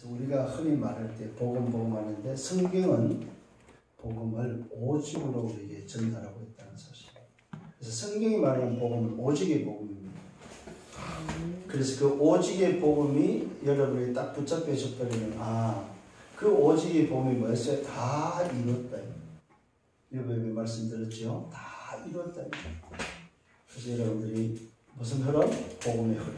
우리가 흔히 말할 때 복음 하는데 성경은 복음을 오직으로 우리에게 전달하고 있다는 사실입니다. 그래서 성경이 말하는 복음은 오직의 복음입니다. 그래서 그 오직의 복음이 여러분이 딱 붙잡혀져 버리면 그 오직의 복음이 뭐였어요? 다 이뤘다. 여러분이 말씀드렸죠? 다 이뤘다. 그래서 여러분들이 무슨 흐름? 복음의 흐름,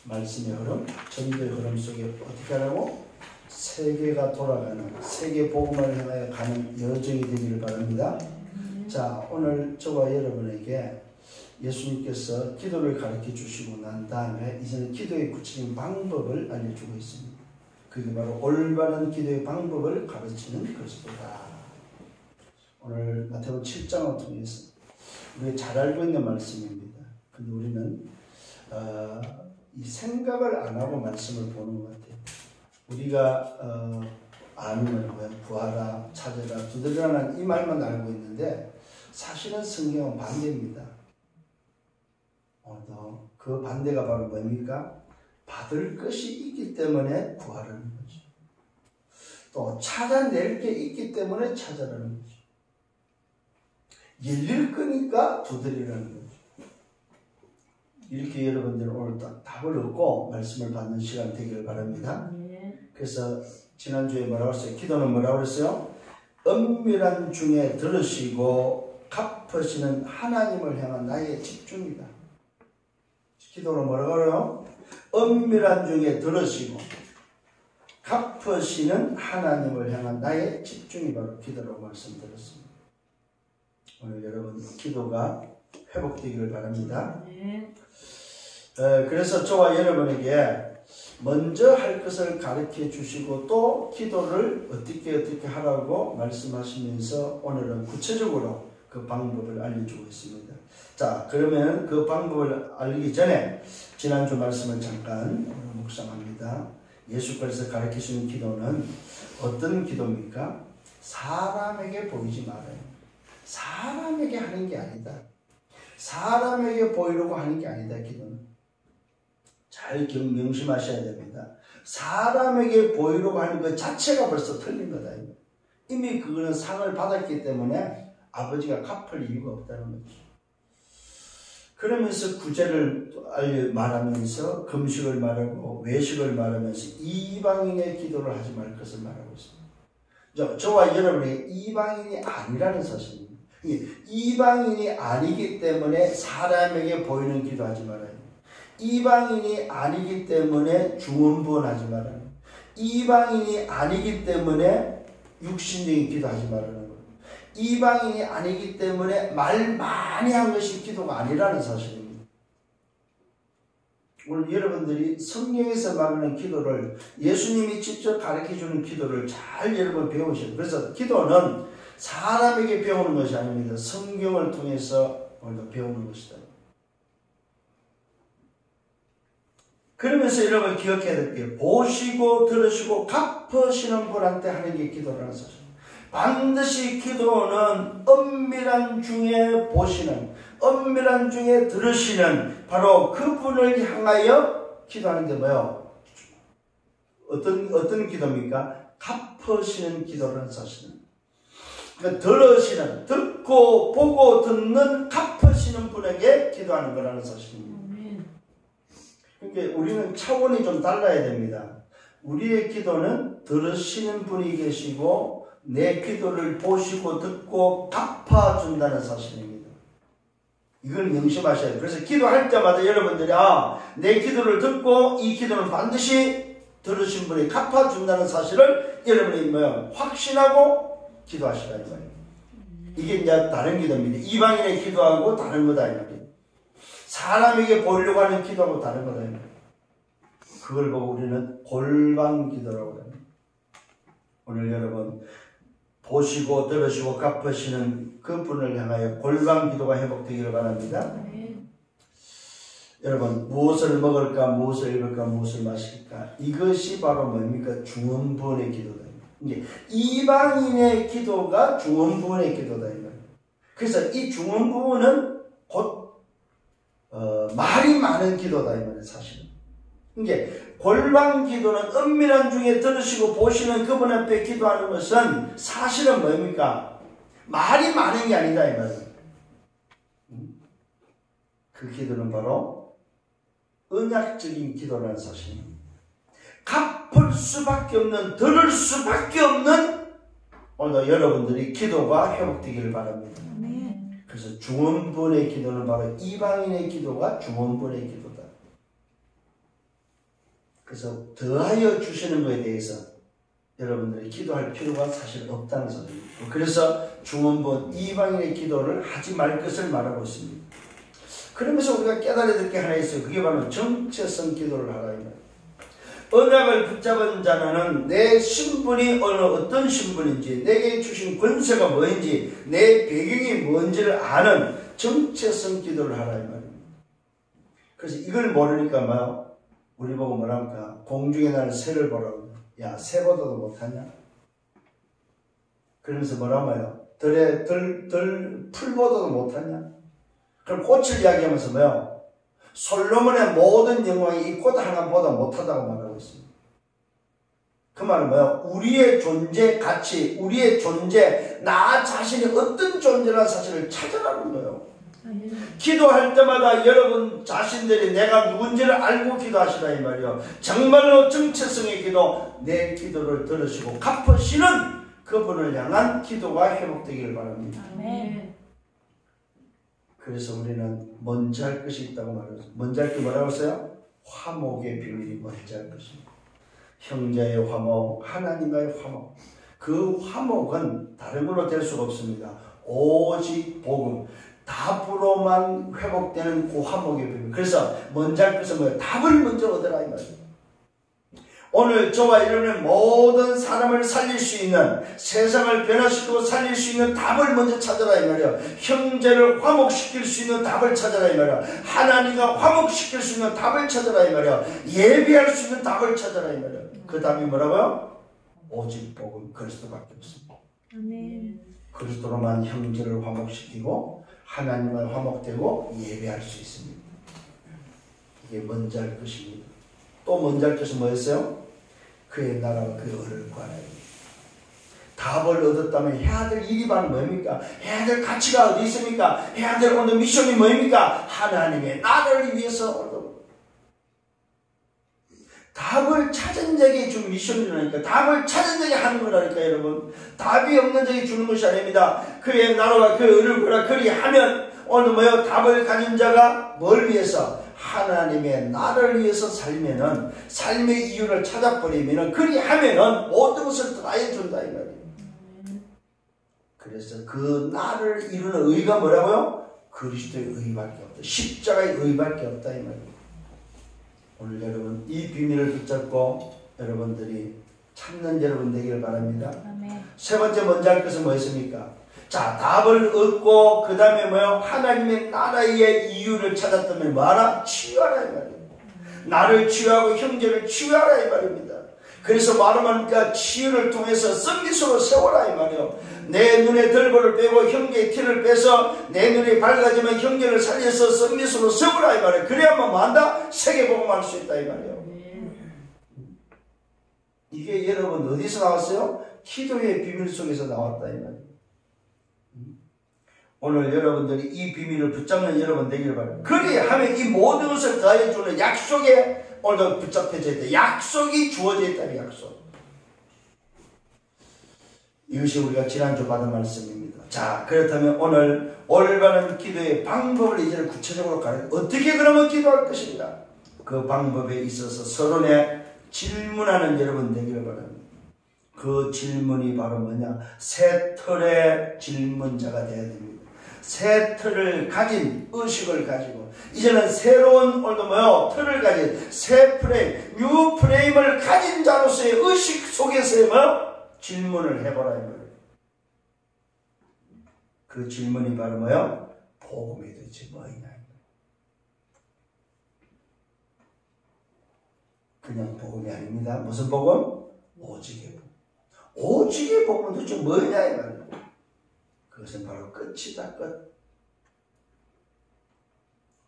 말씀의 흐름, 전도의 흐름 속에 어떻게 하라고? 세계가 돌아가는, 세계 복음을 향하여 가는 여정이 되기를 바랍니다. 자, 오늘 저와 여러분에게 예수님께서 기도를 가르쳐 주시고 난 다음에 이제는 기도의 구체적인 방법을 알려주고 있습니다. 그게 바로 올바른 기도의 방법을 가르치는 그리스도다. 오늘 마태복음 7장을 통해서 우리가 잘 알고 있는 말씀입니다. 근데 우리는 이 생각을 안 하고 말씀을 보는 것 같아요. 우리가 아는 건 구하라, 찾아라, 두드리라는 이 말만 알고 있는데 사실은 성경은 반대입니다. 그 반대가 바로 뭡니까? 받을 것이 있기 때문에 구하라는 거죠. 또 찾아낼 게 있기 때문에 찾아라는 거죠. 열릴 거니까 두드리라는 거죠. 이렇게 여러분들은 오늘 답을 얻고 말씀을 받는 시간 되기를 바랍니다. 그래서 지난주에 뭐라고 했어요? 기도는 뭐라고 했어요? 은밀한 중에 들으시고 갚으시는 하나님을 향한 나의 집중이다. 기도는 뭐라고 그래요? 은밀한 중에 들으시고 갚으시는 하나님을 향한 나의 집중이 바로 기도라고 말씀드렸습니다. 오늘 여러분 기도가 회복되기를 바랍니다. 그래서 저와 여러분에게 먼저 할 것을 가르쳐 주시고 또 기도를 어떻게 하라고 말씀하시면서 오늘은 구체적으로 그 방법을 알려주고 있습니다. 자, 그러면 그 방법을 알기 전에 지난주 말씀을 잠깐 묵상합니다. 예수께서 가르치시는 기도는 어떤 기도입니까? 사람에게 보이지 말아요. 사람에게 하는 게 아니다. 사람에게 보이려고 하는 게 아니다. 기도는 잘 명심하셔야 됩니다. 사람에게 보이려고 하는 것 자체가 벌써 틀린 거다. 이미 그거는 상을 받았기 때문에 아버지가 갚을 이유가 없다는 거죠. 그러면서 구제를 말하면서 금식을 말하고 외식을 말하면서 이방인의 기도를 하지 말 것을 말하고 있습니다. 저와 여러분이 이방인이 아니라는 사실입니다. 이방인이 아니기 때문에 사람에게 보이는 기도하지 말아요. 이방인이 아니기 때문에 중언부언하지 말아요. 이방인이 아니기 때문에 육신적인 기도하지 말아요. 이방인이 아니기 때문에 말 많이 한 것이 기도가 아니라는 사실입니다. 오늘 여러분들이 성경에서 말하는 기도를 예수님이 직접 가르쳐주는 기도를 잘 여러분 배우셔야 돼요. 그래서 기도는 사람에게 배우는 것이 아닙니다. 성경을 통해서 우리가 배우는 것이다. 그러면서 여러분 기억해야 될 게 보시고 들으시고 갚으시는 분한테 하는 게 기도라는 사실. 반드시 기도는 은밀한 중에 보시는, 은밀한 중에 들으시는 바로 그분을 향하여 기도하는데 뭐요? 어떤 기도입니까? 갚으시는 기도라는 사실은. 그러니까 들으시는, 듣고 보고 듣는 갚으시는 분에게 기도하는 거라는 사실입니다. 그러니까 우리는 차원이 좀 달라야 됩니다. 우리의 기도는 들으시는 분이 계시고 내 기도를 보시고 듣고 갚아준다는 사실입니다. 이걸 명심하셔야 돼요. 그래서 기도할 때마다 여러분들이 내 기도를 듣고 이 기도는 반드시 들으신 분이 갚아준다는 사실을 여러분이 확신하고 기도하시라 이 말이에요. 이게 이제 다른 기도입니다. 이방인의 기도하고 다른 거다 이 말이에요. 사람에게 보이려고 하는 기도하고 다른 거다 이 말이에요. 그걸 보고 우리는 골방 기도라고 합니다. 오늘 여러분 보시고 들으시고 갚으시는 그분을 향하여 골방 기도가 회복되기를 바랍니다. 여러분 무엇을 먹을까, 무엇을 입을까, 무엇을 마실까, 이것이 바로 뭡니까? 중언부언의 기도다. 이방인의 기도가 중언부언의 기도다. 그래서 이 중언부언은 곧 말이 많은 기도다 이 말이에요. 사실은 이게 골방 기도는 은밀한 중에 들으시고 보시는 그분 앞에 기도하는 것은 사실은 뭡니까? 말이 많은 게 아니다 이 말이에요. 그 기도는 바로 언약적인 기도라는 사실입니다. 갚을 수밖에 없는, 들을 수밖에 없는 오늘 여러분들이 기도가 회복되기를 바랍니다. 그래서 중원분의 기도는 바로 이방인의 기도가 중원분의 기도다. 그래서 더하여 주시는 것에 대해서 여러분들이 기도할 필요가 사실 없다는 소리입니다. 그래서 중원분 이방인의 기도를 하지 말 것을 말하고 있습니다. 그러면서 우리가 깨달아야 될 게 하나 있어요. 그게 바로 정체성 기도를 하라 이 말이에요. 언약을 붙잡은 자는 내 신분이 어떤 신분인지, 내게 주신 권세가 뭐인지, 내 배경이 뭔지를 아는 정체성 기도를 하라 이 말입니다. 그래서 이걸 모르니까 뭐요? 우리 보고 뭐랍니까? 공중에 나는 새를 보라고. 야, 새보다도 못하냐? 그러면서 뭐라고요? 풀보다도 못하냐? 그럼 꽃을 이야기하면서 뭐요? 솔로몬의 모든 영광이 이 꽃 하나보다 못하다고 말하고 있습니다. 그 말은 뭐요? 우리의 존재 가치, 우리의 존재, 나 자신이 어떤 존재라는 사실을 찾아라는 거예요. 기도할 때마다 여러분 자신들이 내가 누군지를 알고 기도하시라 이 말이요. 정말로 정체성의 기도, 내 기도를 들으시고 갚으시는 그분을 향한 기도가 회복되기를 바랍니다. 아멘. 그래서 우리는 먼저 할 것이 있다고 말하죠. 먼저 할 게 뭐라고 했어요? 화목의 비밀이 먼저 할 것입니다. 형제의 화목, 하나님과의 화목. 그 화목은 다른 걸로 될 수가 없습니다. 오직 복음. 답으로만 회복되는 그 화목의 비밀. 그래서 먼저 할 것은 뭐예요? 답을 먼저 얻으라 이 말이에요. 오늘 저와 여러분의 모든 사람을 살릴 수 있는, 세상을 변화시키고 살릴 수 있는 답을 먼저 찾아라 이 말이에요. 형제를 화목시킬 수 있는 답을 찾아라 이 말이에요. 하나님과 화목시킬 수 있는 답을 찾아라 이 말이에요. 예배할 수 있는 답을 찾아라 이 말이에요. 그 답이 뭐라고요? 오직 복음 그리스도밖에 없습니다. 아멘. 그리스도로만 형제를 화목시키고 하나님과 화목되고 예배할 수 있습니다. 이게 먼저 할 것입니다. 또 먼저 할 것이 뭐였어요? 그의 나라와 그의 의를 구하라. 답을 얻었다면 해야 될 일이 바로 뭡니까? 해야 될 가치가 어디 있습니까? 해야 될 오늘 미션이 뭡니까? 하나님의 나라를 위해서 답을 찾은 자에게 준 미션이라니까. 답을 찾은 자에게 하는 거라니까 여러분. 답이 없는 자에게 주는 것이 아닙니다. 그의 나라와 그의 의를 구하라. 그리하면 오늘 뭐요? 답을 가진 자가 뭘 위해서? 하나님의 나를 위해서 살면은, 삶의 이유를 찾아버리면은, 그리하면은 모든 것을 다 해준다 이 말이에요. 그래서 그 나를 이루는 의가 뭐라고요? 그리스도의 의밖에 없다. 십자가의 의밖에 없다 이 말이에요. 오늘 여러분 이 비밀을 붙잡고 여러분들이 찾는 여러분 되기를 바랍니다. 아멘. 세 번째 먼저 할 것은 뭐였습니까? 자, 답을 얻고 그 다음에 뭐요? 하나님의 나라의 이유를 찾았다면 뭐하라? 치유하라 이 말이에요. 나를 치유하고 형제를 치유하라 이 말입니다. 그래서 말하니까 치유를 통해서 썩미소로 세워라 이 말이에요. 내 눈에 들보를 빼고 형제의 티를 빼서 내 눈이 밝아지면 형제를 살려서 썩미소로 세워라 이 말이에요. 그래야만 뭐한다? 세계복음할 수 있다 이 말이에요. 이게 여러분 어디서 나왔어요? 기도의 비밀 속에서 나왔다 이 말이에요. 오늘 여러분들이 이 비밀을 붙잡는 여러분 되기를 바랍니다. 그리하면 이 모든 것을 더해주는 약속에 오늘 붙잡혀져 있다. 약속이 주어져 있다. 약속. 이것이 우리가 지난주 받은 말씀입니다. 자, 그렇다면 오늘 올바른 기도의 방법을 이제 구체적으로 가르쳐 어떻게 그러면 기도할 것인가? 그 방법에 있어서 서론에 질문하는 여러분 되기를 바랍니다. 그 질문이 바로 뭐냐? 새 틀의 질문자가 되어야 됩니다. 새 틀을 가진 의식을 가지고 이제는 새로운 오늘도 뭐요? 틀을 가진 새 프레임, 뉴 프레임을 가진 자로서의 의식 속에서의 뭐요? 질문을 해보라 이 말이에요. 그 질문이 바로 뭐요? 복음이 도대체 뭐냐? 그냥 복음이 아닙니다. 무슨 복음? 오직의 복음. 오직의 복음은 도대체 뭐냐 이 말이에요. 그것은 바로 끝이다 끝.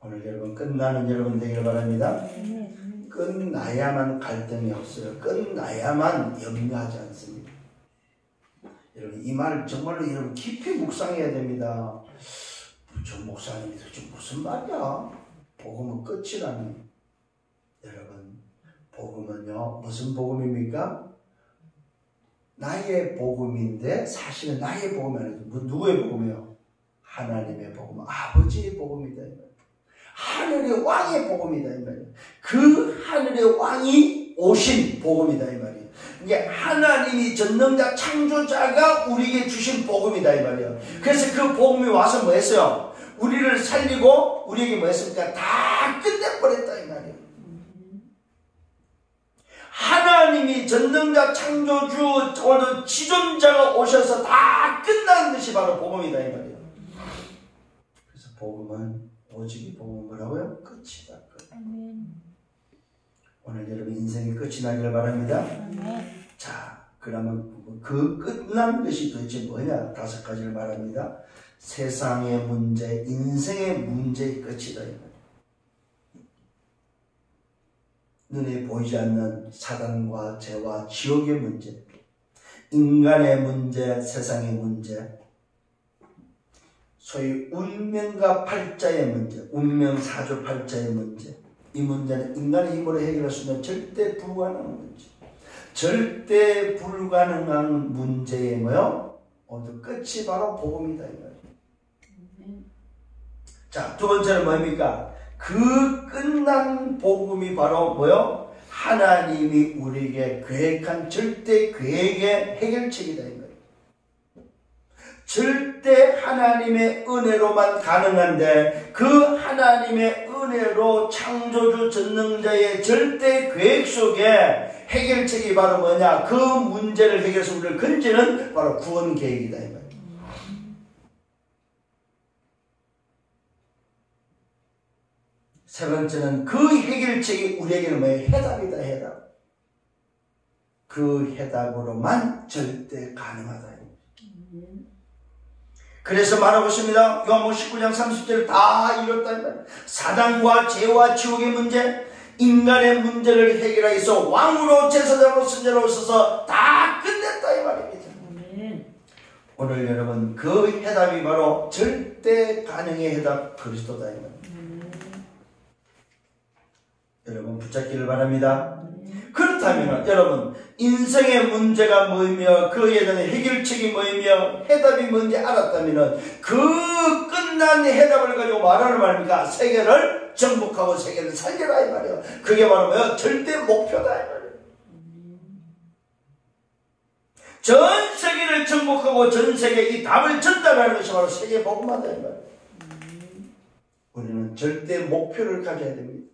오늘 여러분 끝나는 여러분 되기를 바랍니다. 끝나야만 갈등이 없어요. 끝나야만 염려하지 않습니다. 여러분 이 말 정말로 여러분 깊이 묵상해야 됩니다. 저 목사님이 도대체 무슨 말이야? 복음은 끝이라니. 여러분 복음은요 무슨 복음입니까? 나의 복음인데 사실은 나의 복음이 아니고 누구의 복음이요? 하나님의 복음, 아버지의 복음이다. 하늘의 왕의 복음이다. 이 말이에요. 그 하늘의 왕이 오신 복음이다. 이 말이에요. 이게 하나님이 전능자 창조자가 우리에게 주신 복음이다. 이 말이에요. 그래서 그 복음이 와서 뭐 했어요? 우리를 살리고 우리에게 뭐 했습니까? 다 끝내버렸다. 이 말이에요. 하나님이 전능자 창조주 지존자가 오셔서 다 끝난 것이 바로 복음이다. 이 말이에요. 그래서 복음은 오직 이 복음은 뭐라고요? 끝이다. 끝. 오늘 여러분 인생이 끝이 나기를 바랍니다. 자, 그러면 그 끝난 것이 도대체 뭐냐? 5가지를 말합니다. 세상의 문제, 인생의 문제의 끝이다. 눈에 보이지 않는 사단과 죄와 지옥의 문제, 인간의 문제, 세상의 문제, 소위 운명과 팔자의 문제, 운명 사주팔자의 문제. 이 문제는 인간의 힘으로 해결할 수 있는 절대 불가능한 문제. 절대 불가능한 문제의 뭐요? 오늘 끝이 바로 복음이다. 이 말이에요. 자, 두 번째는 뭡니까? 그 끝난 복음이 바로 뭐요? 하나님이 우리에게 계획한 절대 계획의 해결책이다. 이 말이에요. 절대 하나님의 은혜로만 가능한데 그 하나님의 은혜로 창조주 전능자의 절대 계획 속에 해결책이 바로 뭐냐? 그 문제를 해결해서 우리를 건지는 바로 구원 계획이다. 이 말이에요. 세 번째는 그 해결책이 우리에게는 뭐예요? 해답이다. 해답. 그 해답으로만 절대 가능하다. 그래서 말하고 있습니다. 요한복음 19장 30절 다 이뤘다. 사단과 죄와 지옥의 문제, 인간의 문제를 해결하기 위해서 왕으로 제사장으로 선지자로 서서 다 끝냈다 이 말입니다. 오늘 여러분 그 해답이 바로 절대 가능의 해답 그리스도다 이 말입니다. 여러분 붙잡기를 바랍니다. 그렇다면 여러분 인생의 문제가 뭐이며 그에 대한 해결책이 뭐이며 해답이 뭔지 알았다면 그 끝난 해답을 가지고 말하는 말입니까? 세계를 정복하고 세계를 살려라 이 말이에요. 그게 바로 뭐예요? 절대 목표다 이 말이에요. 전 세계를 정복하고 전 세계에 이 답을 전달하는 것이 바로 세계 복음화다 이 말이에요. 우리는 절대 목표를 가져야 됩니다.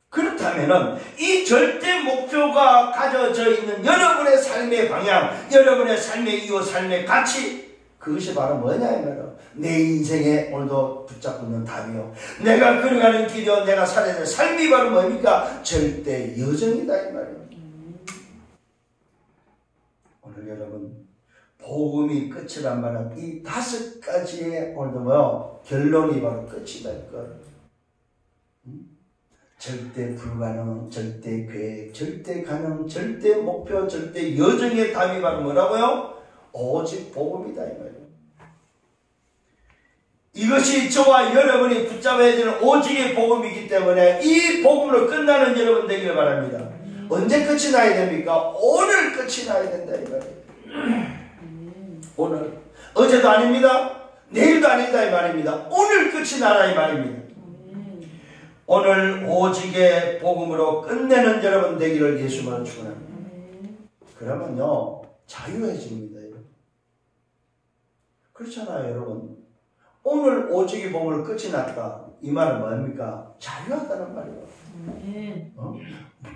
그렇다면 이 절대 목표가 가져져 있는 여러분의 삶의 방향, 여러분의 삶의 이유, 삶의 가치, 그것이 바로 뭐냐 이 말이에요. 내 인생에 오늘도 붙잡고 있는 답이요. 내가 걸어가는 길이요. 내가 살아야 될 삶이 바로 뭡니까? 절대 여정이다 이 말이에요. 오늘 여러분 복음이 끝이란 말은 이 5가지의 오늘도 뭐요? 결론이 바로 끝이다 이거. 절대 불가능, 절대 계획, 절대 가능, 절대 목표, 절대 여정의 답이 바로 뭐라고요? 오직 복음이다 이 말이에요. 이것이 저와 여러분이 붙잡아야 되는 오직의 복음이기 때문에 이 복음으로 끝나는 여러분 되기를 바랍니다. 언제 끝이 나야 됩니까? 오늘 끝이 나야 된다 이 말이에요. 오늘. 어제도 아닙니다. 내일도 아니다 이 말입니다. 오늘 끝이 나라 이 말입니다. 오늘 오직의 복음으로 끝내는 여러분 되기를 예수만을 축원합니다. 그러면요 자유해집니다. 그렇잖아요 여러분. 오늘 오직의 복음으로 끝이 났다. 이 말은 뭡니까? 자유하다는 말이에요.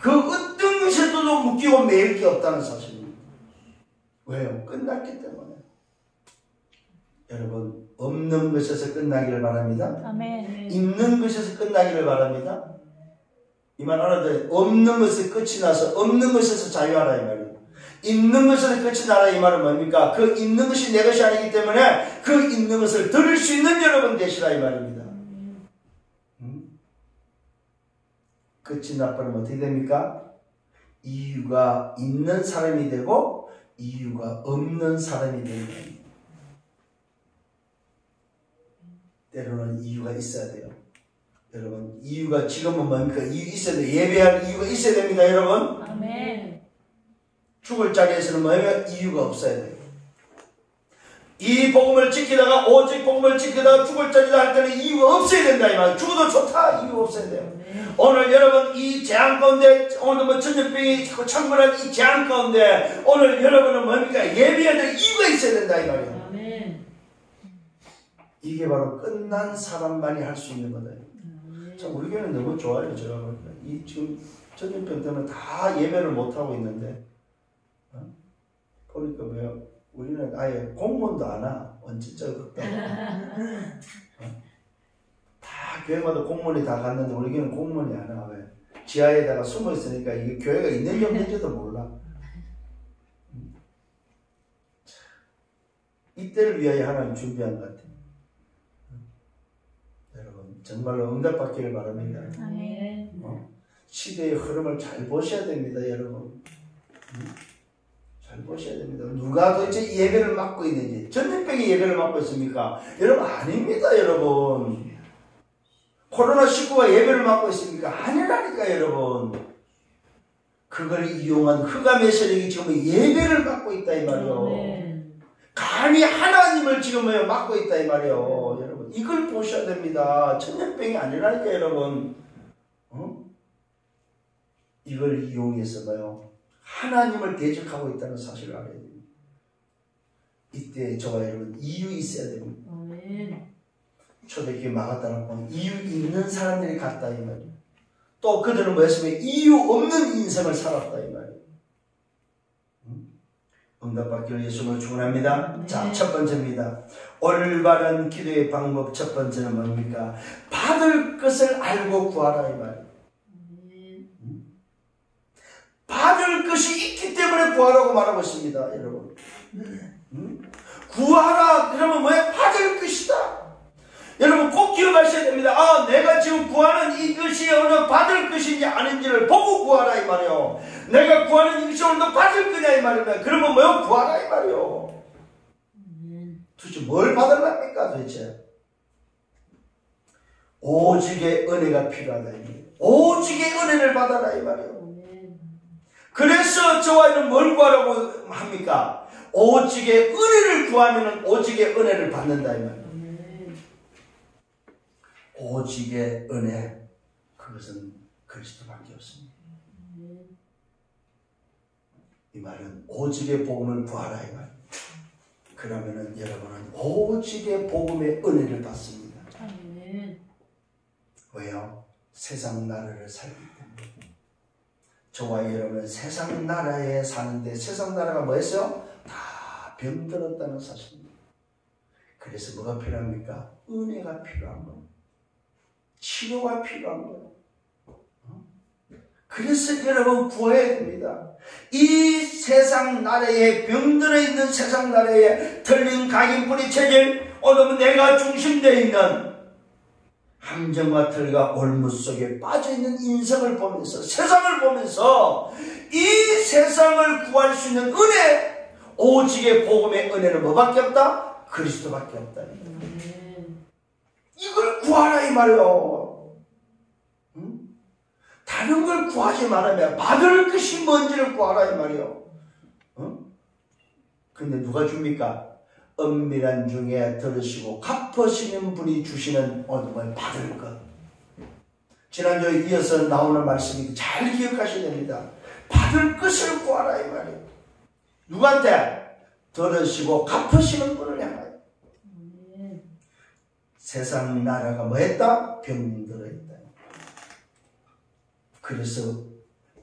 그 어떤 것에도 묶이고 매일 게 없다는 사실입니다. 왜요? 끝났기 때문에. 여러분 없는 것에서 끝나기를 바랍니다. 아멘. 있는 것에서 끝나기를 바랍니다. 이 말 알아들어요. 없는 것에 끝이 나서 없는 것에서 자유하라 이 말이에요. 있는 것에서 끝이 나라 이 말은 뭡니까? 그 있는 것이 내 것이 아니기 때문에 그 있는 것을 들을 수 있는 여러분 되시라 이 말입니다. 끝이 나버리면 어떻게 됩니까? 이유가 있는 사람이 되고 이유가 없는 사람이 되는 거예요. 때로는 이유가 있어야 돼요. 여러분, 이유가 지금은 뭡니까? 이유 있어야 돼요. 예배할 이유가 있어야 됩니다, 여러분. 아멘. 죽을 자리에서는 뭐예요? 이유가 없어야 돼요. 이 복음을 지키다가 오직 복음을 지키다가 죽을 자리다 할 때는 이유가 없어야 된다 이 말이에요. 죽어도 좋다 이유가 없어야 돼요. 오늘 여러분 이 재앙 가운데 오늘 뭐 전염병이 창궐한 이 재앙 가운데 오늘 여러분은 뭡니까? 예배해야 될 이유가 있어야 된다 이 말이에요. 아멘. 이게 바로 끝난 사람만이 할 수 있는 거다. 참 우리 교회는 너무 좋아요. 제가 보니까 이 지금 전염병 때문에 다 예배를 못 하고 있는데 보니까 뭐요? 우리는 아예 공무원도 안 와. 원칙적으로 없다고. 다 교회마다 공무원이 다 갔는데 우리 교회는 공무원이 안 와. 왜? 지하에다가 숨어 있으니까 이게 교회가 있는지 없는지도 몰라. 이때를 위하여 하나님 준비한 것 같아요. 여러분 정말로 응답받기를 바랍니다. 아멘. 시대의 흐름을 잘 보셔야 됩니다, 여러분. 잘 보셔야 됩니다. 누가 도대체 예배를 맡고 있는지. 전염병이 예배를 맡고 있습니까? 여러분 아닙니다, 여러분. 코로나19가 예배를 맡고 있습니까? 아니라니까, 여러분. 그걸 이용한 흑암의 세력이 지금 예배를 맡고 있다 이 말이요. 감히 하나님을 지금 맡고 있다 이 말이요. 여러분 이걸 보셔야 됩니다. 전염병이 아니라니까, 여러분. 이걸 이용해서 뭐요? 하나님을 대적하고 있다는 사실을 알아야 됩니다. 이때 저와 여러분 이유 있어야 됩니다. 초대교회 망했다는 건 이유 있는 사람들이 갔다 이 말이에요. 또 그들은 뭐였으면 이유 없는 인생을 살았다 이 말이에요. 응답받기를 예수님을 축원합니다. 네. 자, 첫 번째입니다. 올바른 기도의 방법 첫 번째는 뭡니까? 받을 것을 알고 구하라 이 말이에요. 받을 것이 있기 때문에 구하라고 말하고 있습니다, 여러분. 구하라 그러면 뭐예요? 받을 것이다. 여러분 꼭 기억하셔야 됩니다. 내가 지금 구하는 이것이 어느 받을 것인지 아닌지를 보고 구하라 이 말이에요. 내가 구하는 이것이 어느 받을 거냐 이 말이에요. 그러면 뭐요? 구하라 이 말이에요. 도대체 뭘 받으랍니까 도대체? 오직의 은혜가 필요하다 이 말이에요. 오직의 은혜를 받아라 이 말이에요. 그래서 저와 이는 뭘 구하라고 합니까? 오직의 은혜를 구하면 오직의 은혜를 받는다 이 말이에요. 오직의 은혜, 그것은 그리스도밖에 없습니다. 이 말은 오직의 복음을 구하라 이 말. 그러면은 여러분은 오직의 복음의 은혜를 받습니다. 왜요? 세상 나라를 살기 때문에. 저와 여러분은 세상 나라에 사는데 세상 나라가 뭐였어요? 다 병들었다는 사실입니다. 그래서 뭐가 필요합니까? 은혜가 필요한 겁니다. 치료가 필요한 거예요. 그래서 여러분 구해야 됩니다. 이 세상 나라에 병들어 있는 세상 나라에 털린 각인뿌리 체질, 오늘 내가 중심되어 있는 함정과 털과 올무 속에 빠져있는 인생을 보면서 세상을 보면서 이 세상을 구할 수 있는 은혜, 오직의 복음의 은혜는 뭐밖에 없다? 그리스도밖에 없다. 이걸 구하라 이 말이요. 다른 걸 구하지 말아야 받을 것이 뭔지를 구하라 이 말이요. 근데 누가 줍니까? 은밀한 중에 들으시고 갚으시는 분이 주시는 오늘 받을 것. 지난주에 이어서 나오는 말씀이 잘 기억하셔야 됩니다. 받을 것을 구하라 이 말이에요. 누구한테? 들으시고 갚으시는 분을 향하여. 세상 나라가 뭐 했다? 병들어 있다. 그래서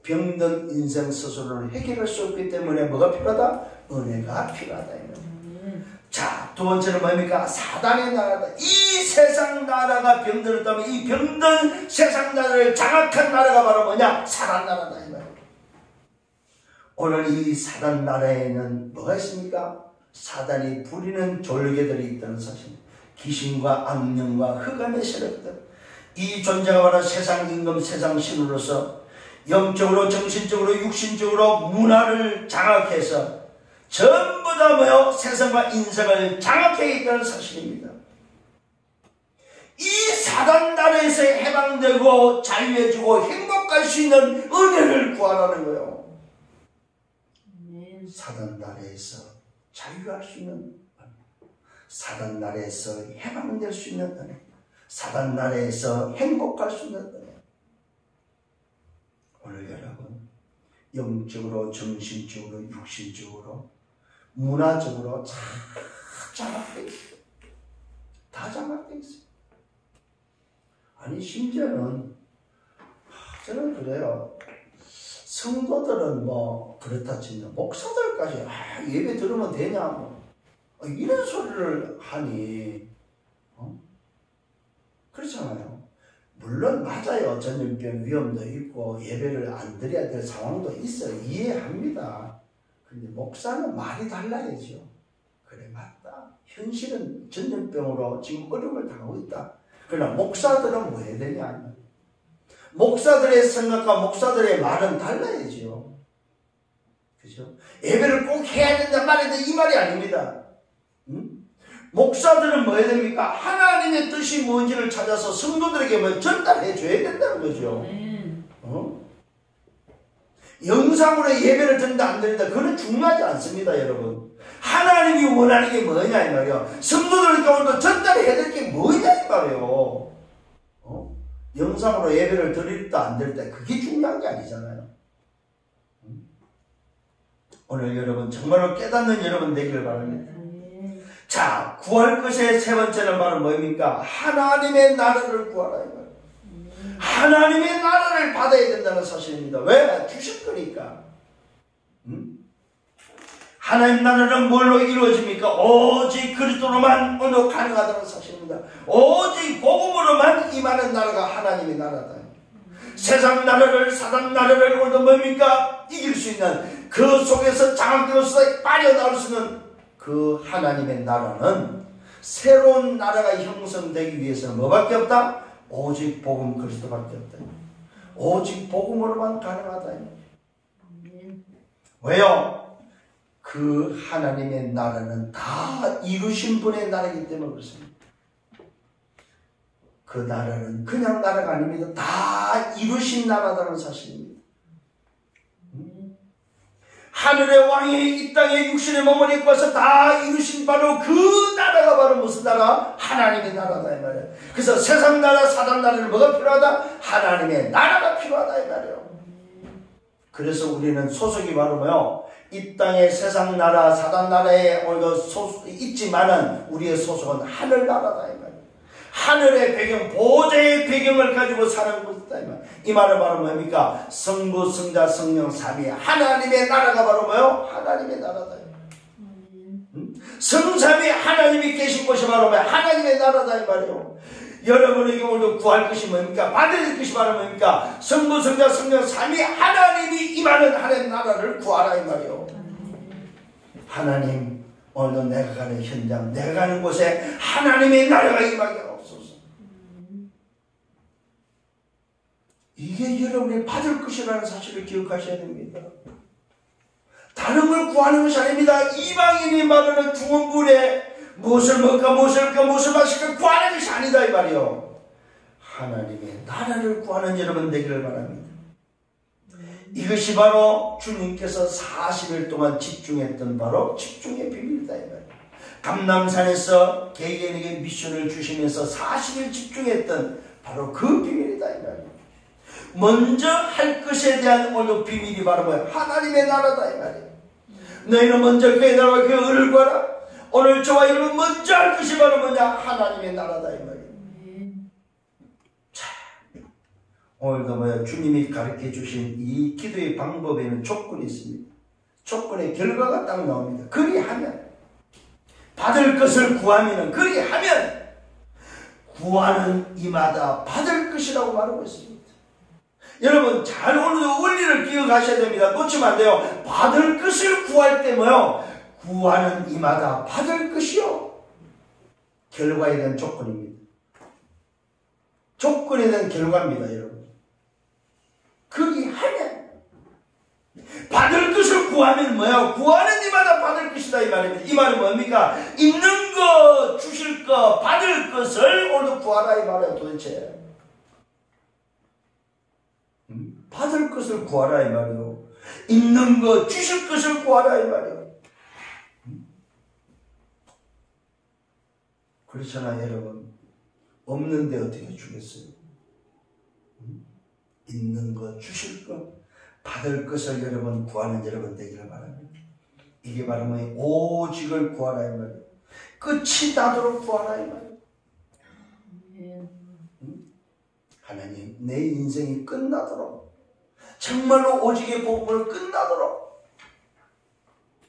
병든 인생 스스로를 해결할 수 없기 때문에 뭐가 필요하다? 은혜가 필요하다. 자, 두 번째는 뭡니까? 사단의 나라다. 이 세상 나라가 병들었다면 이 병든 세상 나라를 장악한 나라가 바로 뭐냐? 사단 나라다. 이 말이에요. 오늘 이 사단 나라에는 뭐가 있습니까? 사단이 부리는 졸개들이 있다는 사실입니다. 귀신과 악령과 흑암의 세력들, 이 존재가 바로 세상 임금, 세상 신으로서 영적으로, 정신적으로, 육신적으로 문화를 장악해서 전부 다 뭐요? 세상과 인생을 장악해 있다는 사실입니다. 이 사단 나라에서 해방되고 자유해지고 행복할 수 있는 은혜를 구하라는 거예요. 사단 나라에서 자유할 수 있는 은혜, 사단 나라에서 해방될 수 있는 은혜, 사단 나라에서 행복할 수 있는 은혜. 오늘 여러분 영적으로, 정신적으로, 육신적으로, 문화적으로 다 장악되어 있어요. 다 장악되어 있어요. 아니 심지어는 저는 그래요. 성도들은 뭐 그렇다 치면 목사들까지 예배 들으면 되냐 뭐 이런 소리를 하니 그렇잖아요. 물론 맞아요. 전염병 위험도 있고 예배를 안 드려야 될 상황도 있어요. 이해합니다. 근데 목사는 말이 달라야죠. 그래 맞다. 현실은 전염병으로 지금 어려움을 당하고 있다. 그러나 목사들은 뭐 해야 되냐? 목사들의 생각과 목사들의 말은 달라야죠. 그죠? 예배를 꼭 해야 된다 말해야 된다 이 말이 아닙니다. 목사들은 뭐 해야 됩니까? 하나님의 뜻이 뭔지를 찾아서 성도들에게 뭐 전달해 줘야 된다는 거죠. 영상으로 예배를 드린다 안 드린다 그건 중요하지 않습니다. 여러분 하나님이 원하는 게 뭐냐 이 말이에요. 성도들 가운데 전달해야 될 게 뭐냐 이 말이에요. 영상으로 예배를 드릴다 안 드릴다 그게 중요한 게 아니잖아요. 오늘 여러분 정말로 깨닫는 여러분 되기를 바랍니다. 자, 구할 것의 세 번째는 바로 뭡니까? 하나님의 나라를 구하라 이 말이에요. 하나님의 나라를 받아야 된다는 사실입니다. 왜? 주실 거니까. 하나님 나라는 뭘로 이루어집니까? 오직 그리스도로만 오늘 가능하다는 사실입니다. 오직 복음으로만 임하는 나라가 하나님의 나라다. 세상 나라를, 사단 나라를 오늘 뭡니까? 이길 수 있는 그 속에서 장악되어서 빠져나올 수 있는 그 하나님의 나라는 새로운 나라가 형성되기 위해서는 뭐밖에 없다? 오직 복음 그리스도밖에 없다. 오직 복음으로만 가능하다. 왜요? 그 하나님의 나라는 다 이루신 분의 나라이기 때문에 그렇습니다. 그 나라는 그냥 나라가 아닙니다. 다 이루신 나라다는 사실입니다. 하늘의 왕이 이 땅에 육신의 몸을 입고 와서 다 이루신 바로 그 나라가 바로 무슨 나라? 하나님의 나라다 이 말이에요. 그래서 세상 나라, 사단 나라는 뭐가 필요하다? 하나님의 나라가 필요하다 이 말이에요. 그래서 우리는 소속이 바로 뭐요? 이 땅의 세상 나라, 사단 나라에 있지만은 우리의 소속은 하늘 나라다 이 말이에요. 하늘의 배경, 보좌의 배경을 가지고 사는 것이다 이 말. 이 말은 바로 뭡니까? 성부, 성자, 성령, 삼위 하나님의 나라가 바로 뭐요? 하나님의 나라다. 성삼위 하나님이 계신 곳이 바로 뭐야? 하나님의 나라다 이 말이에요. 여러분에게 오늘도 구할 것이 뭡니까? 받을 것이 바로 뭡니까? 성부, 성자, 성령, 삼위 하나님이 임하는 하나님의 나라를 구하라 이 말이에요. 하나님 오늘도 내가 가는 현장, 내가 가는 곳에 하나님의 나라가 임하게 하옵소서. 이게 여러분이 받을 것이라는 사실을 기억하셔야 됩니다. 다른 걸 구하는 것이 아닙니다. 이방인이 말하는 중원불에 무엇을 먹을까, 무엇을 할까, 무엇을 마실까 구하는 것이 아니다 이 말이요. 하나님의 나라를 구하는 여러분 되기를 바랍니다. 이것이 바로 주님께서 40일 동안 집중했던 바로 집중의 비밀이다 이 말이에요. 감람산에서 개개인에게 미션을 주시면서 40일 집중했던 바로 그 비밀이다 이 말이에요. 먼저 할 것에 대한 오늘 비밀이 바로 뭐야? 하나님의 나라다 이 말이에요. 너희는 먼저 그의 나라와 그의 의를 구하라. 오늘 저와 여러분 먼저 할 것이 바로 뭐냐? 하나님의 나라다 이 말이에요. 자, 오늘도 뭐야? 주님이 가르쳐 주신 이 기도의 방법에는 조건이 있습니다. 조건의 결과가 딱 나옵니다. 그리하면 받을 것을 구하면은 그리하면 구하는 이마다 받을 것이라고 말하고 있습니다. 여러분 잘 오늘도 원리를 기억하셔야 됩니다. 놓치면 안 돼요. 받을 것을 구할 때 뭐요? 구하는 이마다 받을 것이요. 결과에 대한 조건입니다. 조건에 대한 결과입니다, 여러분. 그리 하면 받을 것을 구하면 뭐야? 구하는 이마다 받을 것이다 이 말입니다. 이 말은 뭡니까? 있는 것, 주실 것, 받을 것을 오늘도 구하라 이 말이야 도대체. 받을 것을 구하라 이 말이요. 있는 것, 주실 것을 구하라 이 말이요. 그렇잖아요, 여러분. 없는데 어떻게 주겠어요? 있는 것, 주실 것, 받을 것을 여러분 구하는 여러분 되기를 바랍니다. 이게 바로 뭐예요? 오직을 구하라 이 말이에요. 끝이 나도록 구하라 이 말이에요. 하나님, 내 인생이 끝나도록, 정말로 오직의 복음을 끝나도록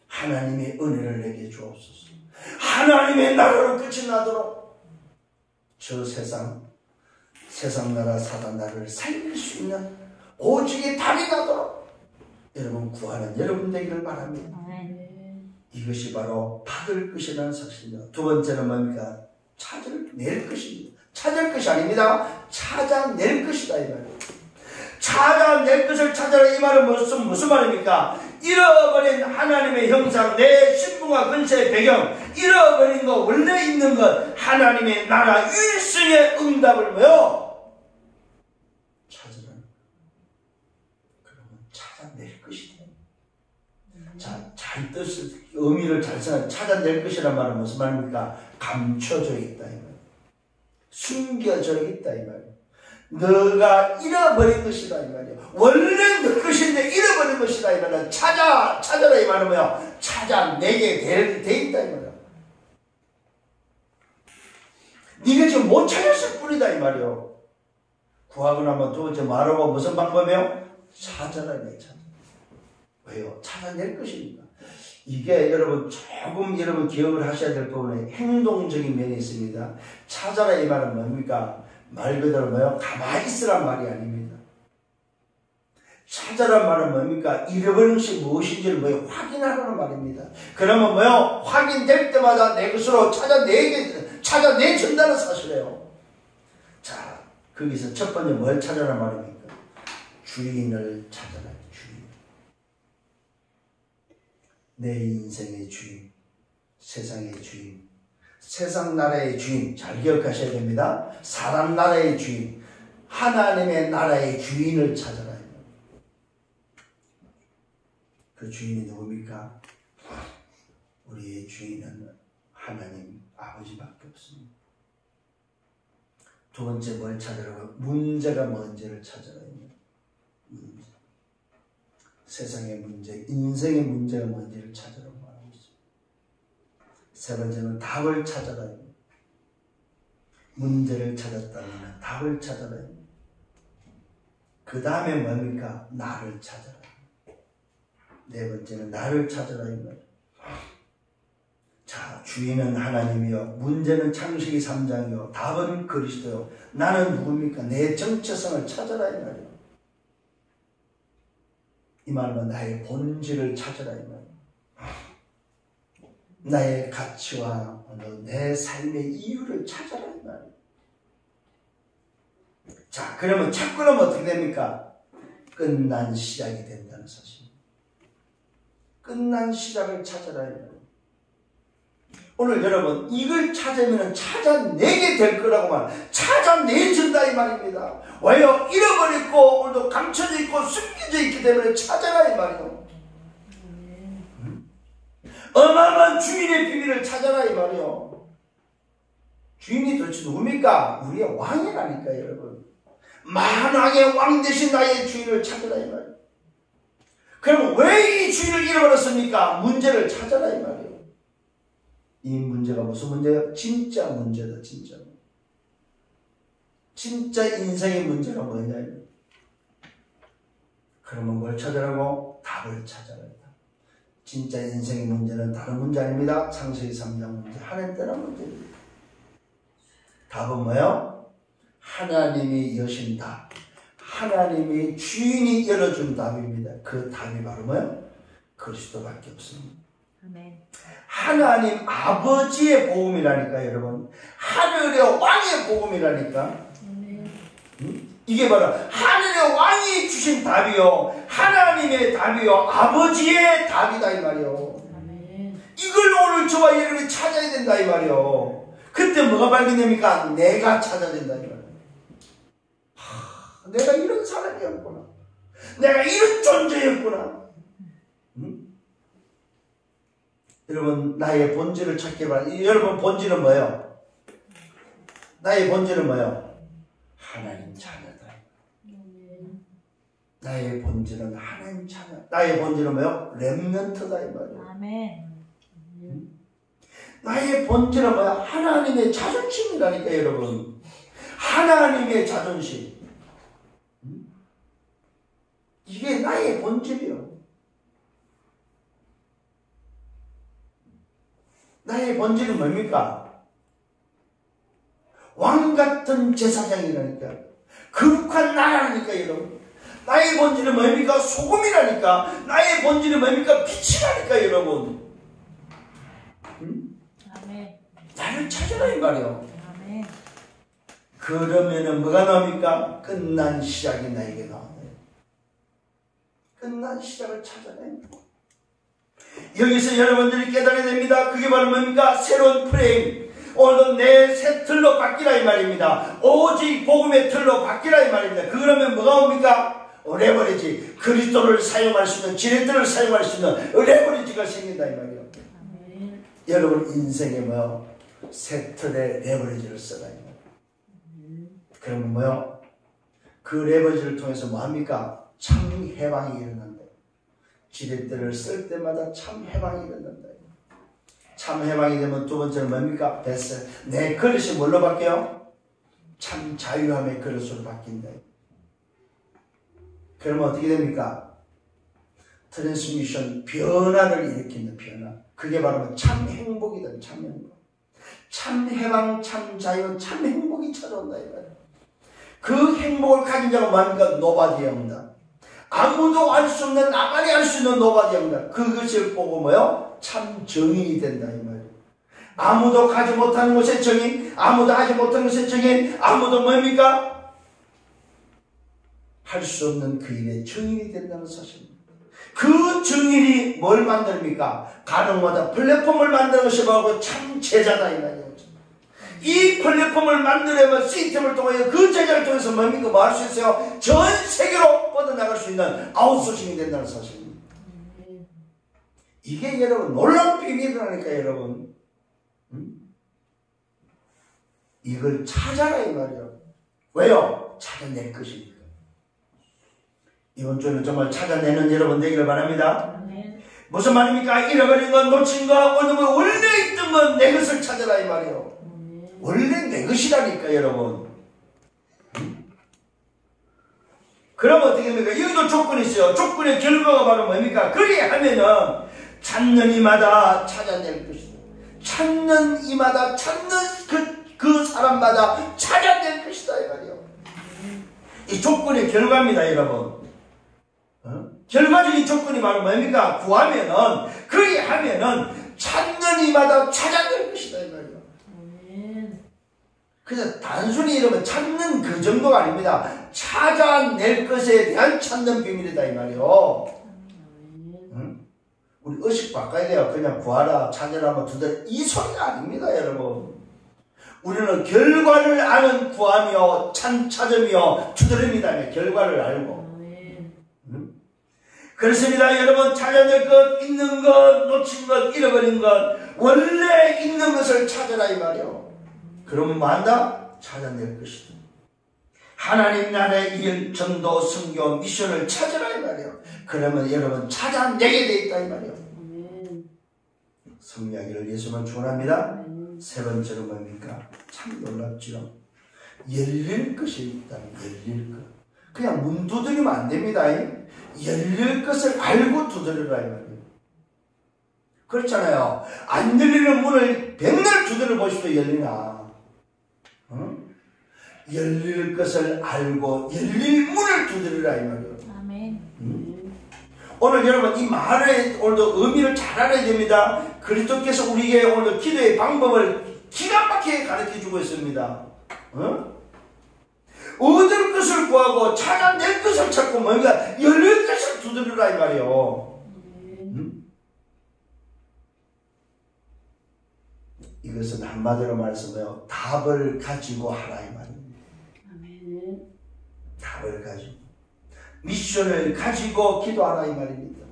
하나님의 은혜를 내게 주옵소서. 하나님의 나라로 끝이 나도록 저 세상 나라 사단 나라를 살릴 수 있는 오직의 답이 나도록 여러분 구하는 여러분 되기를 바랍니다. 이것이 바로 받을 것이라는 사실입니다. 두 번째는 뭡니까? 찾아낼 것입니다. 찾을 것이 아닙니다. 찾아낼 것이다 이 말이에요. 찾아낼 것을 찾아라 이 말은 무슨 말입니까? 잃어버린 하나님의 형상, 내 신분과 근세의 배경, 잃어버린 것, 원래 있는 것, 하나님의 나라 일승의 응답을 뭐요? 찾으라. 그러면 찾아낼 것이다. 자, 잘 뜻을, 의미를 잘 생각해. 찾아낼 것이란 말은 무슨 말입니까? 감춰져 있다 이 말. 숨겨져 있다 이 말. 너가 잃어버린 것이다 이 말이야. 원래 너 것인데 잃어버린 것이다 이 말이야. 찾아라 이 말은 뭐야? 찾아내게 돼 있다 이 말이야. 네가 지금 못 찾았을 뿐이다 이 말이야. 구하고 나면 두 번째 말하고 무슨 방법이요? 찾아라 내 찾아. 왜요? 찾아낼 것입니다. 이게 여러분 조금 여러분 기억을 하셔야 될 부분에 행동적인 면이 있습니다. 찾아라 이 말은 뭡니까? 말 그대로 뭐요? 가만히 있으란 말이 아닙니다. 찾아란 말은 뭡니까? 잃어버린 것이 무엇인지를 뭐요? 확인하라는 말입니다. 그러면 뭐요? 확인될 때마다 내 것으로 찾아내준다는 사실이에요. 자, 거기서 첫 번째 뭘 찾아란 말입니까? 주인을 찾아라. 주인. 내 인생의 주인, 세상의 주인, 세상 나라의 주인, 잘 기억하셔야 됩니다. 사람 나라의 주인, 하나님의 나라의 주인을 찾아라. 그 주인이 누굽니까? 우리의 주인은 하나님 아버지밖에 없습니다. 두 번째 뭘 찾으라고? 문제가 뭔지를 찾아라. 문제. 세상의 문제, 인생의 문제가 뭔지를 찾으라고 말하고 있습니다. 세 번째는 답을 찾아라. 문제를 찾았다면 답을 찾아라. 그 다음에 뭡니까? 나를 찾아라. 네 번째는 나를 찾아라. 자, 주인은 하나님이요, 문제는 창세기 3장이요, 답은 그리스도요. 나는 누굽니까? 내 정체성을 찾아라 이 말이에요. 이 말은 나의 본질을 찾아라 이 말이에요. 나의 가치와 내 삶의 이유를 찾아라 이 말이에요. 자, 그러면 찾고 나면 어떻게 됩니까? 끝난 시작이 된다는 사실. 끝난 시작을 찾아라 이 말이에요. 오늘 여러분 이걸 찾으면 찾아내게 될 거라고 말, 찾아내준다 이 말입니다. 왜요? 잃어버렸고 오늘도 감춰져 있고 숨겨져 있기 때문에 찾아라 이 말이에요. 어마어마한 주인의 비밀을 찾아라 이 말이에요. 주인이 도대체 누굽니까? 우리의 왕이라니까 여러분. 만왕의 왕 대신 나의 주인을 찾아라 이 말이에요. 그럼 왜 이 주인을 잃어버렸습니까? 문제를 찾아라 이 말이에요. 이 문제가 무슨 문제예요? 진짜 문제다. 진짜. 진짜 인생의 문제가 뭐냐? 그러면 뭘 찾으라고? 답을 찾아라. 진짜 인생의 문제는 다른 문제 아닙니다. 창세기 3장 문제, 하나님 따라 문제입니다. 답은 뭐예요? 하나님이 여신 답. 하나님이 주인이 열어준 답입니다. 그 답이 바로 뭐예요? 그리스도밖에 없습니다. 아멘. 하나님 아버지의 복음이라니까 여러분. 하늘의 왕의 복음이라니까. 이게 바로 하늘의 왕이 주신 답이요, 하나님의 답이요, 아버지의 답이다 이 말이요. 이걸 오늘 저와 여러분이 찾아야 된다 이 말이요. 그때 뭐가 발견됩니까? 내가 찾아야 된다 이 말이요. 내가 이런 사람이었구나, 내가 이런 존재였구나. 여러분, 나의 본질을 찾기 바랍니다. 여러분, 본질은 뭐예요? 나의 본질은 뭐예요? 하나님 자녀다. 나의 본질은 하나님 자녀. 나의 본질은 뭐예요? 렘넌트다 이 말이에요. 아멘. 나의 본질은 뭐야? 하나님의 자존심이라니까 여러분. 하나님의 자존심. 이게 나의 본질이요. 나의 본질은 뭡니까? 왕같은 제사장이라니까. 거룩한 나라니까 여러분. 나의 본질은 뭡니까? 소금이라니까. 나의 본질은 뭡니까? 빛이라니까 여러분. 아멘. 나를 찾아라 이 말이요. 아멘. 그러면은 뭐가 나옵니까? 끝난 시작이 나에게 나와요. 끝난 시작을 찾아내. 여기서 여러분들이 깨달아야 됩니다. 그게 바로 뭡니까? 새로운 프레임. 오늘도 내 새 틀로 바뀌라 이 말입니다. 오직 복음의 틀로 바뀌라 이 말입니다. 그러면 뭐가 옵니까? 레버리지. 그리스도를 사용할 수 있는, 지렛대를 사용할 수 있는 레버리지가 생긴다 이 말이에요. 아멘. 여러분 인생에 뭐요? 새 틀의 레버리지를 써라 이 말이에요. 그러면 뭐요? 그 레버리지를 통해서 뭐합니까? 참 해방이 일어난다. 지렛대를 쓸 때마다 참 해방이 일어난다. 참 해방이 되면 두 번째는 뭡니까? 베스. 내 그릇이 뭘로 바뀌어요? 참 자유함의 그릇으로 바뀐다. 그러면 어떻게 됩니까? 트랜스미션, 변화를 일으키는 변화. 그게 바로 참 행복이다. 참 행복. 참 해방, 참 자유, 참 행복이 찾아온다. 그 행복을 가진 자가 뭡니까? 노바디에 온다. 아무도 알 수 없는, 나만이 알 수 있는 노바디에 온다. 그것을 보고 뭐요? 참 정인이 된다 이 말이에요. 아무도 가지 못하는 것의 정인, 아무도 하지 못하는 것의 정인, 아무도 뭡니까? 할 수 없는 그 일의 정인이 된다는 사실입니다. 그 정인이 뭘 만듭니까? 가정마다 플랫폼을 만드는 것이 바로 참 제자다 이 말이에요. 이 플랫폼을 만들려면 시스템을 통해 그 제자를 통해서 뭡니까? 뭐 할 수 있어요? 전 세계로 뻗어나갈 수 있는 아웃소싱이 된다는 사실입니다. 이게 여러분 놀라운 비밀이라니까 여러분. 이걸 찾아라 이 말이에요. 왜요? 찾아낼 것이니까. 이번 주에는 정말 찾아내는 여러분 되기를 바랍니다. 무슨 말입니까? 잃어버린 건, 놓친 거, 어느 거, 원래 있던 건 내 것을 찾아라 이 말이에요. 원래 내 것이라니까 여러분. 그러면 어떻게 됩니까? 여기도 조건이 있어요. 조건의 결과가 바로 뭡니까? 그리하면은 찾는 이마다 찾아낼 것이다. 찾는 이마다, 찾는 그 사람마다 찾아낼 것이다 이 말이에요. 이 조건의 결과입니다 여러분. 결과적인 조건이 바로 뭡니까? 구하면은, 그리하면은 찾는 이마다 찾아낼 것이다 이 말이에요. 그래서 단순히 이러면 찾는 그 정도가 아닙니다. 찾아낼 것에 대한 찾는 비밀이다 이 말이에요. 우리 의식 바꿔야 돼요. 그냥 구하라, 찾으라, 뭐 두드려, 이 소리가 아닙니다 여러분. 우리는 결과를 아는 구하며 찾으며 두드립니다. 결과를 알고. 그렇습니다 여러분. 찾아낼 것, 있는 것, 놓친 것, 잃어버린 것, 원래 있는 것을 찾아라 이 말이에요. 그러면 뭐 한다? 찾아낼 것이다. 하나님 나라의 일, 전도, 선교, 미션을 찾으라 이 말이에요. 그러면 여러분 찾아내게 돼 있다 이 말이에요. 성리하기를 예수만 축원합니다. 세 번째로 뭡니까? 참 놀랍죠. 열릴 것이 있다면 열릴 것. 그냥 문 두드리면 안 됩니다. 열릴 것을 알고 두드리라 이 말이에요. 그렇잖아요. 안 열리는 문을 백날 두드려 보십시오. 열리나? 열릴 것을 알고 열릴 문을 두드리라 이 말이에요. 아멘. 오늘 여러분 이 말의 오늘도 의미를 잘 알아야 됩니다. 그리스도께서 우리에게 오늘 기도의 방법을 기가 막히게 가르쳐 주고 있습니다. 얻을 것을 구하고 찾아낼 것을 찾고 뭡니까? 열릴 것을 두드리라 이 말이에요. 이것은 한마디로 말해서 답을 가지고 하라 이 말입니다. 답을 가지고 미션을 가지고 기도하라 이 말입니다.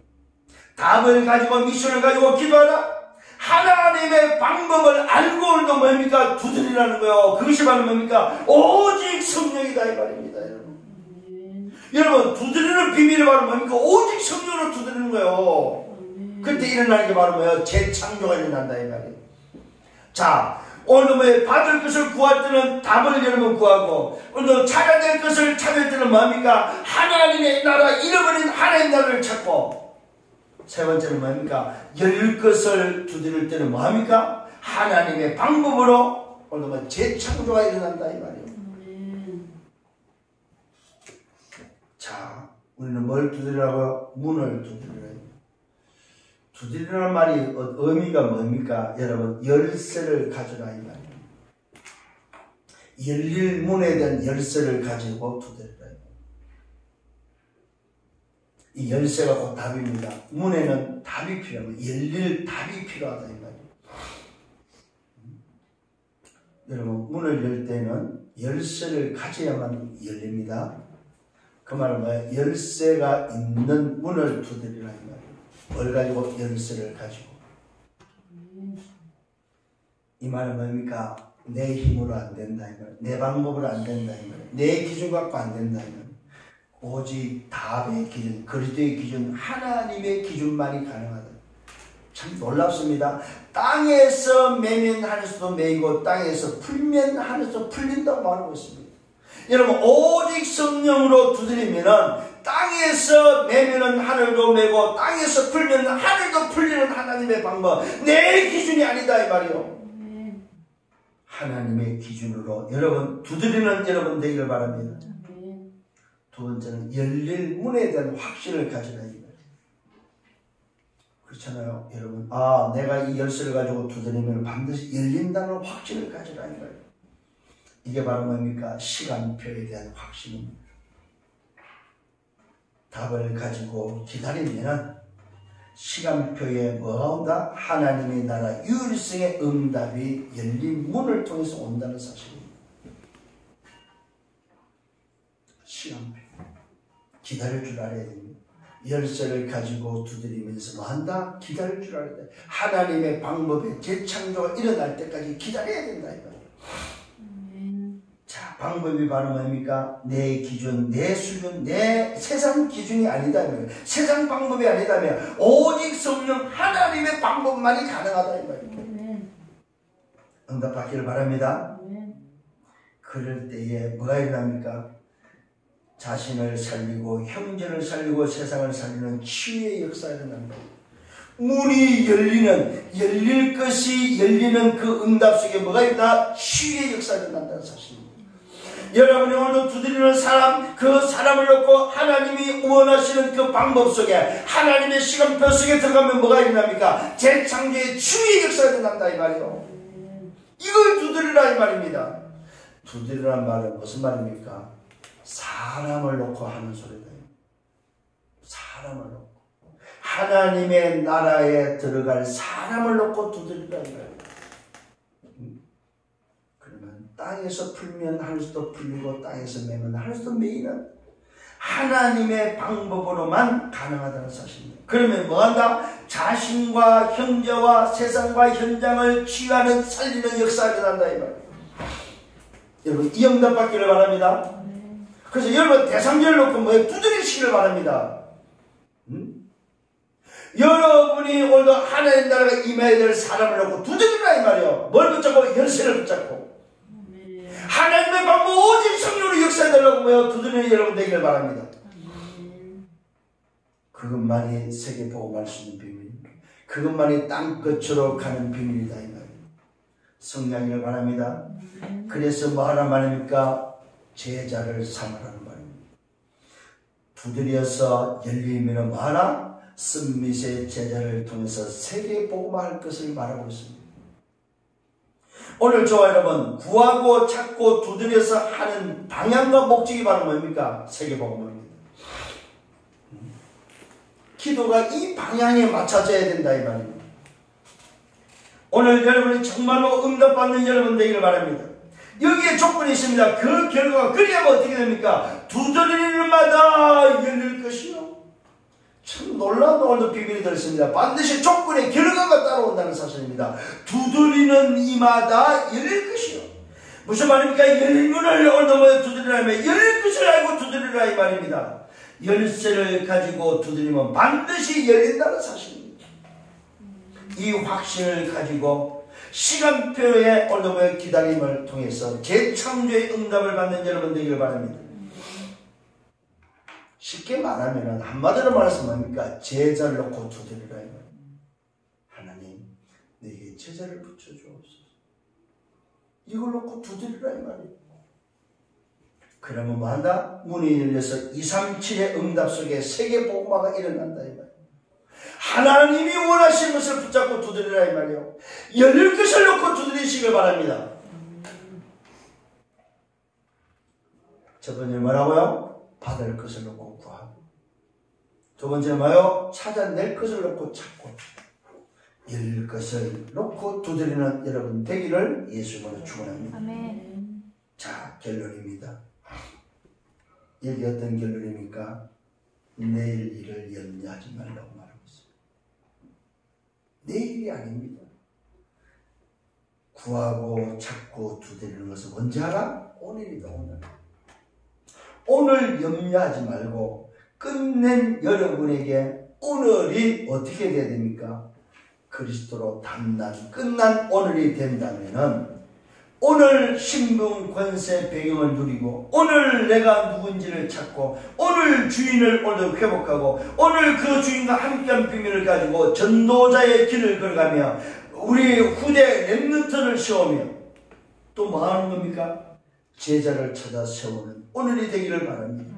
답을 가지고 미션을 가지고 기도하라. 하나님의 방법을 알고도 뭡니까? 두드리라는 거예요. 그것이 바로 뭡니까? 오직 성령이다 이 말입니다. 여러분 두드리는 비밀이 바로 뭡니까? 오직 성령으로 두드리는 거예요. 그때 일어나는 게 바로 뭐예요? 재창조가 일어난다 이 말이에요. 자, 오늘 받을 것을 구할 때는 답을 여러분 구하고, 오늘 찾아낼 것을 찾을 때는 뭡니까? 하나님의 나라, 잃어버린 하나님의 나라를 찾고, 세 번째는 뭡니까? 열릴 것을 두드릴 때는 뭡니까? 하나님의 방법으로 오늘 재창조가 일어난다 이 말이에요. 자, 우리는 뭘 두드리라고요? 문을 두드리라고. 두드리라는 말이 의미가 뭡니까? 여러분 열쇠를 가져라 이 말이에요. 열릴 문에 대한 열쇠를 가지고 두드리라. 이 열쇠가 곧 답입니다. 문에는 답이 필요합니다. 열릴 답이 필요하다 이 말이에요. 여러분 문을 열 때는 열쇠를 가져야만 열립니다. 그 말은 뭐예요? 열쇠가 있는 문을 두드리라 이 말이에요. 뭘 가지고? 열쇠를 가지고. 이 말은 뭡니까? 내 힘으로 안 된다 이 말이에요. 내 방법으로 안 된다 이 말이에요. 내 기준 갖고 안 된다 이 말이에요. 오직 답의 기준, 그리스도의 기준, 하나님의 기준만이 가능하다. 참 놀랍습니다. 땅에서 매면 하늘에서도 매이고 땅에서 풀면 하늘에서 풀린다고 말하고 있습니다. 여러분 오직 성령으로 두드리면은 땅에서 매면은 하늘도 매고 땅에서 풀면 하늘도 풀리는 하나님의 방법, 내 기준이 아니다 이 말이요. 하나님의 기준으로 여러분 두드리는 여러분 되기를 바랍니다. 두 번째는 열릴 문에 대한 확신을 가지라 이 말이에요. 그렇잖아요 여러분. 아 내가 이 열쇠를 가지고 두드리면 반드시 열린다는 확신을 가지라 이 말이에요. 이게 바로 뭡니까? 시간표에 대한 확신입니다. 답을 가지고 기다리면 시간표에 뭐가 온다? 하나님의 나라 유일성의 응답이 열린 문을 통해서 온다는 사실입니다. 시간표. 기다릴 줄 알아야 됩니다. 열쇠를 가지고 두드리면서 뭐 한다? 기다릴 줄 알아야 돼. 하나님의 방법에 재창조가 일어날 때까지 기다려야 된다 이 말이에요. 자, 방법이 바로 뭡니까? 내 기준, 내 수준, 내 세상 기준이 아니다면, 세상 방법이 아니다면 오직 성령 하나님의 방법만이 가능하다 이 말이에요. 응답받기를 바랍니다. 그럴 때에 뭐가 일어납니까? 자신을 살리고 형제를 살리고 세상을 살리는 치유의 역사가 일어난다. 문이 열릴 것이 열리는 그 응답 속에 뭐가 있다? 치유의 역사가 일어난다는 사실입니다. 여러분이 오늘 두드리는 사람, 그 사람을 놓고 하나님이 원하시는 그 방법 속에 하나님의 시간표 속에 들어가면 뭐가 일어납니까? 재창조의 치유의 역사가 일어난다 이 말이에요. 이걸 두드리라 이 말입니다. 두드리라는 말은 무슨 말입니까? 사람을 놓고 하는 소리다. 사람을 놓고 하나님의 나라에 들어갈 사람을 놓고 두드리라 이 말이에요. 그러면 땅에서 풀면 하늘에서도 풀리고 땅에서 매면 하늘에서도 매이는 하나님의 방법으로만 가능하다는 사실입니다. 그러면 뭐한다? 자신과 형제와 세상과 현장을 치유하는 살리는 역사가 일어난다 이 말이에요. 여러분 이 응답 받기를 바랍니다. 그래서 여러분 대상자를 놓고 뭐에 두드리시기를 바랍니다. 여러분이 오늘도 하나님 나라가 임해야 될 사람을 놓고 두드리라 이 말이에요. 뭘 붙잡고? 열쇠를 붙잡고 하나님의 방법 오직 성령으로 역사해달라고 뭐요? 두드리는 여러분 되기를 바랍니다. 그것만이 세계 복음할 수 있는 비밀입니다. 그것만이 땅끝으로 가는 비밀이다 이 말이에요. 성령이길 바랍니다. 그래서 뭐 하란 말입니까? 제자를 삼으라는 말입니다. 두드려서 열리면 뭐 하나? 스밋의 제자를 통해서 세계 복음할 것을 말하고 있습니다. 오늘 저와 여러분 구하고 찾고 두드려서 하는 방향과 목적이 바로 뭡니까? 세계복음입니다. 기도가 이 방향에 맞춰져야 된다 이 말입니다. 오늘 여러분이 정말로 응답받는 여러분 되기를 바랍니다. 여기에 조건이 있습니다. 그 결과가 그리하면 어떻게 됩니까? 두드리는 마다 열릴 것이요. 참 놀라운 오늘도 비밀이 들었습니다. 반드시 조건의 결과가 따라온다는 사실입니다. 두드리는 이마다 열릴 것이요. 무슨 말입니까? 열린 문을 오늘도 뭐 두드리라면 열릴 것을 알고 두드리라 이 말입니다. 열쇠를 가지고 두드리면 반드시 열린다는 사실입니다. 이 확신을 가지고 시간표에 오늘도 기다림을 통해서 재창조의 응답을 받는 여러분 되기를 바랍니다. 쉽게 말하면 한마디로 말해서 뭡니까? 제자를 놓고 두드리라. 하나님 내게 제자를 붙여주옵소서. 이걸 놓고 두드리라 이 말이에요. 그러면 뭐한다? 문이 열려서 237의 응답 속에 세계복음화가 일어난다 이 말이에요. 하나님이 원하시는 것을 붙잡고 두드리라 이 말이에요. 열릴 것을 놓고 두드리시길 바랍니다. 첫 번째 뭐라고요? 받을 것을 놓고 구하고, 두 번째 뭐요? 찾아낼 것을 놓고 찾고, 열릴 것을 놓고 두드리는 여러분 되기를 예수님으로 축원합니다. 아멘. 자, 결론입니다. 여기 어떤 결론입니까? 내일 일을 염려하지 말라고 말하고 있습니다. 내일이 아닙니다. 구하고 찾고 두드리는 것은 언제 하라? 오늘이다 오늘. 오늘 염려하지 말고 끝낸 여러분에게 오늘이 어떻게 돼야 됩니까? 그리스도로 담난 끝난 오늘이 된다면은 오늘 신분 권세 배경을 누리고 오늘 내가 누군지를 찾고 오늘 주인을 오늘 회복하고 오늘 그 주인과 함께한 비밀을 가지고 전도자의 길을 걸어가며 우리 후대 렘넌트를 세우며 또 뭐 하는 겁니까? 제자를 찾아 세우는 오늘이 되기를 바랍니다.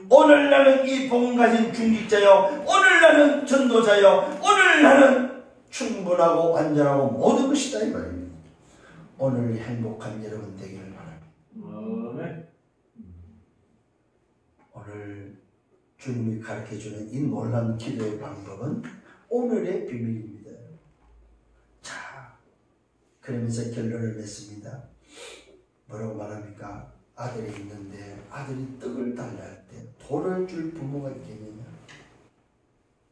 오늘 나는 이 복음 가진 중직자요, 오늘 나는 전도자요, 오늘 나는 충분하고 완전하고 모든 것이다 이 말입니다. 오늘 행복한 여러분 되기를 바랍니다. 오늘 주님이 가르쳐주는 이 놀라운 기도의 방법은 오늘의 비밀입니다. 자, 그러면서 결론을 냈습니다. 뭐라고 말합니까? 아들이 있는데 아들이 떡을 달라 할 때 돌을 줄 부모가 있겠느냐?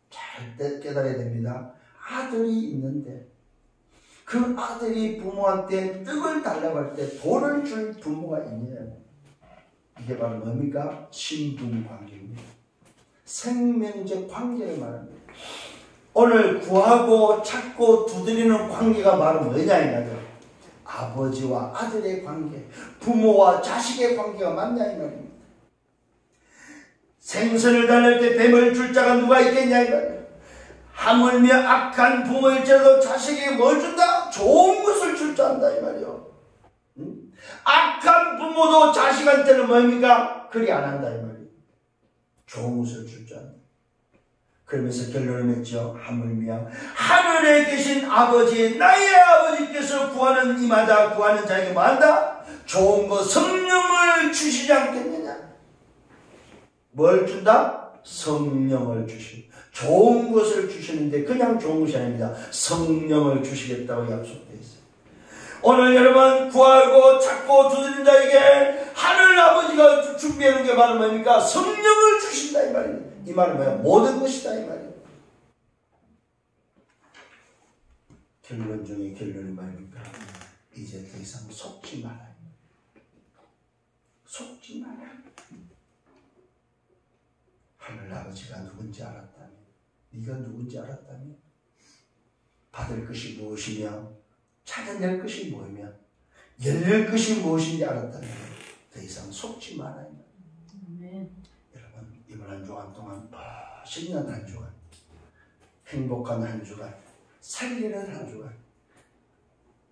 잘 깨달아야 됩니다. 아들이 있는데 그 아들이 부모한테 떡을 달라고 할 때 돌을 줄 부모가 있느냐고. 이게 바로 뭡니까? 신분 관계입니다. 생명적 관계를 말합니다. 오늘 구하고 찾고 두드리는 관계가 바로 뭐냐 이 말이에요. 아버지와 아들의 관계, 부모와 자식의 관계가 맞냐 이 말입니다. 생선을 달릴 때 뱀을 줄 자가 누가 있겠냐 이 말이에요. 하물며 악한 부모일지라도 자식에게 뭘 준다? 좋은 것을 줄 줄 안다 이 말이에요. 악한 부모도 자식한테는 뭡니까? 그리 안 한다 이 말이에요. 좋은 것을 줄 줄 안다. 그러면서 결론을 맺죠. 하물며 하늘에 계신 아버지, 나의 아버지께서 구하는 이마다 구하는 자에게 뭐한다? 좋은 것 성령을 주시지 않겠느냐? 뭘 준다? 성령을 주신다. 좋은 것을 주시는데 그냥 좋은 것이 아닙니다. 성령을 주시겠다고 약속되어 있어요. 오늘 여러분 구하고 찾고 두드린 자에게 하늘 아버지가 준비해 놓은 게 바로 뭡니까? 성령을 주신다 이 말입니다. 이 말은 뭐야? 모든 것이다 이 말이에요. 결론 중에 결론이 말입니까? 이제 더 이상 속지 마라. 속지 마라. 하늘 아버지가 누군지 알았다면, 네가 누군지 알았다면, 받을 것이 무엇이며 찾아낼 것이 뭐이며 열릴 것이 무엇인지 알았다면 더 이상 속지 마라. 여러분 이번 한 주간 동안 멋있는 한 주간, 행복한 한 주간, 살리는 한 주간,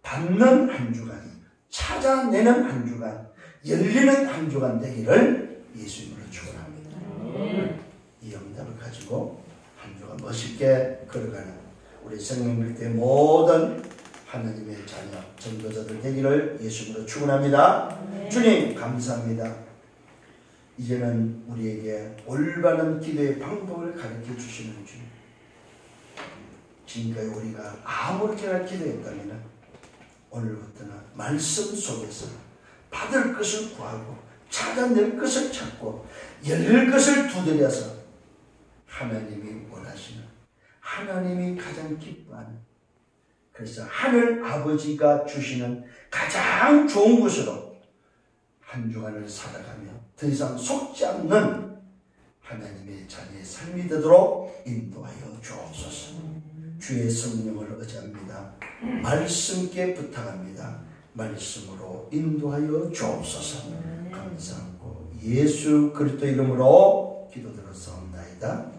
받는 한 주간, 찾아내는 한 주간, 열리는 한 주간 되기를 예수님으로 축원합니다. 이 응답을 가지고 한 주간 멋있게 걸어가는 우리 생명길교회 모든 하나님의 자녀 전도자들 되기를 예수님으로 축원합니다. 주님 감사합니다. 이제는 우리에게 올바른 기도의 방법을 가르쳐 주시는 주님. 지금까지 우리가 아무렇게나 기도했다면 오늘부터는 말씀 속에서 받을 것을 구하고 찾아낼 것을 찾고 열릴 것을 두드려서 하나님이 원하시는, 하나님이 가장 기뻐하는, 그래서 하늘 아버지가 주시는 가장 좋은 것으로 한 주간을 살아가며 더 이상 속지 않는 하나님의 자녀의 삶이 되도록 인도하여 주옵소서. 주의 성령을 의지합니다. 말씀께 부탁합니다. 말씀으로 인도하여 주옵소서. 감사하고 예수 그리스도 이름으로 기도드렸사옵나이다.